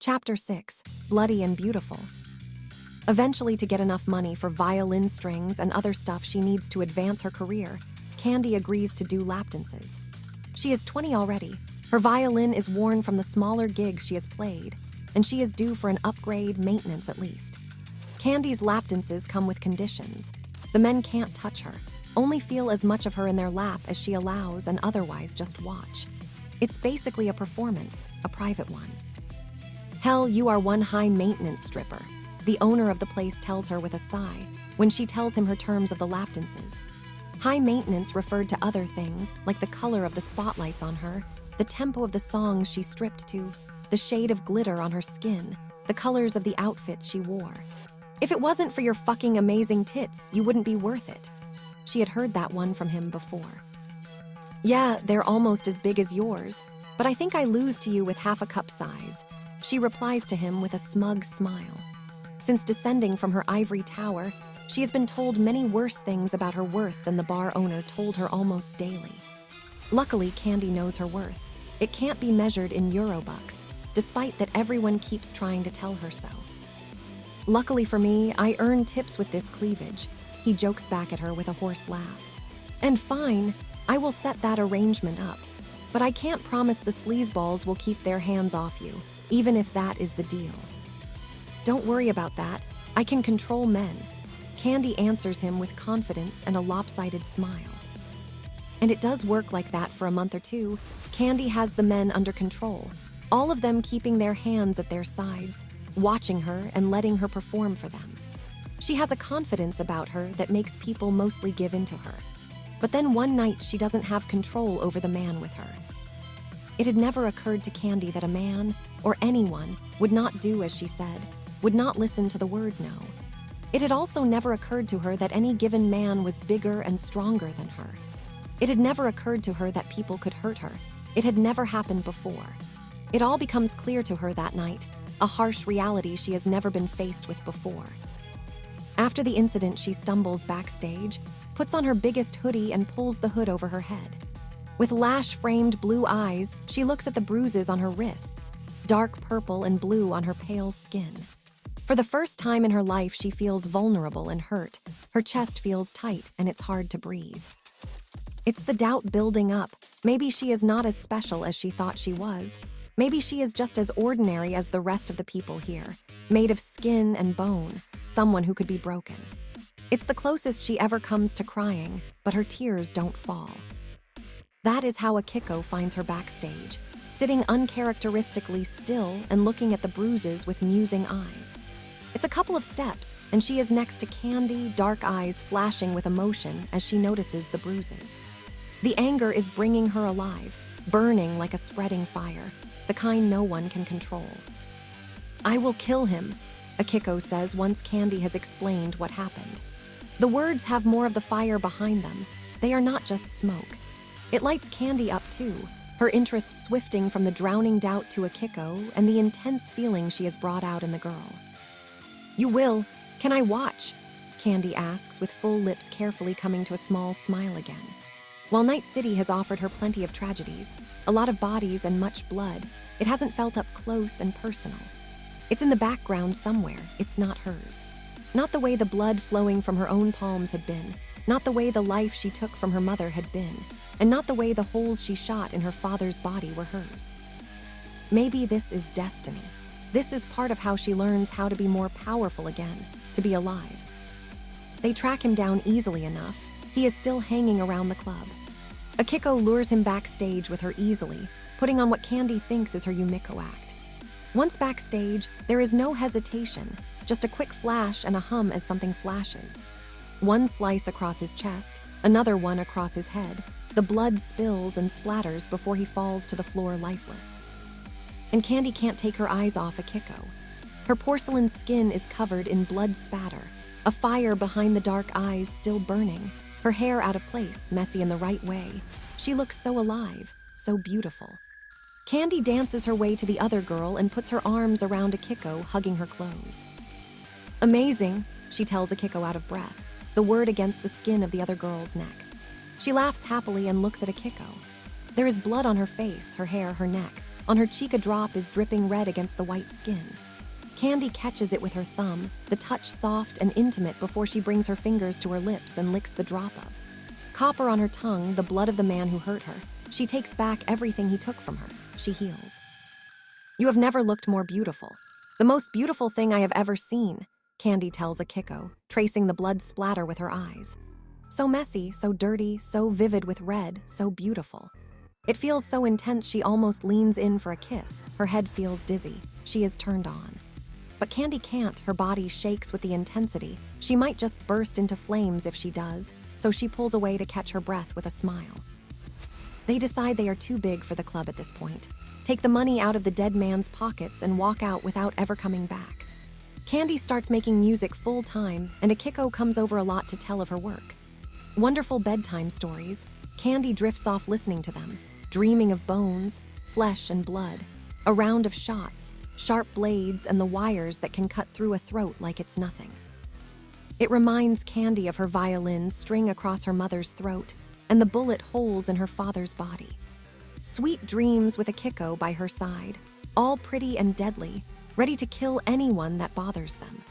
Chapter 6. Bloody and Beautiful. Eventually, to get enough money for violin strings and other stuff she needs to advance her career, Candy agrees to do lap dances. She is 20 already. Her violin is worn from the smaller gigs she has played, and she is due for an upgrade, maintenance at least. Candy's lap dances come with conditions. The men can't touch her, only feel as much of her in their lap as she allows and otherwise just watch. It's basically a performance, a private one. Hell, you are one high-maintenance stripper, the owner of the place tells her with a sigh when she tells him her terms of the lap dances. High maintenance referred to other things, like the color of the spotlights on her, the tempo of the songs she stripped to, the shade of glitter on her skin, the colors of the outfits she wore. If it wasn't for your fucking amazing tits, you wouldn't be worth it. She had heard that one from him before. Yeah, they're almost as big as yours, but I think I lose to you with half a cup size. She replies to him with a smug smile. Since descending from her ivory tower, she has been told many worse things about her worth than the bar owner told her almost daily. Luckily, Candy knows her worth. It can't be measured in Eurobucks, despite that everyone keeps trying to tell her so. Luckily for me, I earn tips with this cleavage, he jokes back at her with a hoarse laugh. And fine, I will set that arrangement up. But I can't promise the sleazeballs will keep their hands off you, even if that is the deal. Don't worry about that. I can control men. Candy answers him with confidence and a lopsided smile. And it does work like that for a month or two. Candy has the men under control, all of them keeping their hands at their sides, watching her and letting her perform for them. She has a confidence about her that makes people mostly give in to her. But then one night she doesn't have control over the man with her. It had never occurred to Candy that a man, or anyone, would not do as she said, would not listen to the word no. It had also never occurred to her that any given man was bigger and stronger than her. It had never occurred to her that people could hurt her. It had never happened before. It all becomes clear to her that night, a harsh reality she has never been faced with before. After the incident, she stumbles backstage, puts on her biggest hoodie and pulls the hood over her head. With lash-framed blue eyes, she looks at the bruises on her wrists, dark purple and blue on her pale skin. For the first time in her life, she feels vulnerable and hurt. Her chest feels tight and it's hard to breathe. It's the doubt building up. Maybe she is not as special as she thought she was. Maybe she is just as ordinary as the rest of the people here, made of skin and bone, someone who could be broken. It's the closest she ever comes to crying, but her tears don't fall. That is how Akiko finds her backstage, sitting uncharacteristically still and looking at the bruises with musing eyes. It's a couple of steps, and she is next to Candy, dark eyes flashing with emotion as she notices the bruises. The anger is bringing her alive, burning like a spreading fire, the kind no one can control. I will kill him, Akiko says once Candy has explained what happened. The words have more of the fire behind them. They are not just smoke. It lights Candy up too, her interest swifting from the drowning doubt to Akiko and the intense feeling she has brought out in the girl. You will. Can I watch? Candy asks with full lips carefully coming to a small smile again. While Night City has offered her plenty of tragedies, a lot of bodies and much blood, it hasn't felt up close and personal. It's in the background somewhere, it's not hers. Not the way the blood flowing from her own palms had been, not the way the life she took from her mother had been, and not the way the holes she shot in her father's body were hers. Maybe this is destiny. This is part of how she learns how to be more powerful again, to be alive. They track him down easily enough. He is still hanging around the club. Akiko lures him backstage with her easily, putting on what Candy thinks is her Yumiko act. Once backstage, there is no hesitation, just a quick flash and a hum as something flashes. One slice across his chest, another one across his head. The blood spills and splatters before he falls to the floor lifeless. And Candy can't take her eyes off Akiko. Her porcelain skin is covered in blood spatter, a fire behind the dark eyes still burning, her hair out of place, messy in the right way. She looks so alive, so beautiful. Candy dances her way to the other girl and puts her arms around Akiko, hugging her close. Amazing, she tells Akiko out of breath, the word against the skin of the other girl's neck. She laughs happily and looks at Akiko. There is blood on her face, her hair, her neck, On her cheek, a drop is dripping red against the white skin. Candy catches it with her thumb, the touch soft and intimate before she brings her fingers to her lips and licks the drop of. Copper on her tongue, the blood of the man who hurt her. She takes back everything he took from her. She heals. "You have never looked more beautiful. The most beautiful thing I have ever seen," Candy tells Akiko, tracing the blood splatter with her eyes. So messy, so dirty, so vivid with red, so beautiful. It feels so intense she almost leans in for a kiss. Her head feels dizzy. She is turned on. But Candy can't. Her body shakes with the intensity. She might just burst into flames if she does, so she pulls away to catch her breath with a smile. They decide they are too big for the club at this point, take the money out of the dead man's pockets and walk out without ever coming back. Candy starts making music full time, and Akiko comes over a lot to tell of her work. Wonderful bedtime stories. Candy drifts off listening to them, dreaming of bones, flesh and blood, a round of shots, sharp blades and the wires that can cut through a throat like it's nothing. It reminds Candy of her violin string across her mother's throat and the bullet holes in her father's body. Sweet dreams with Akiko by her side, all pretty and deadly, ready to kill anyone that bothers them.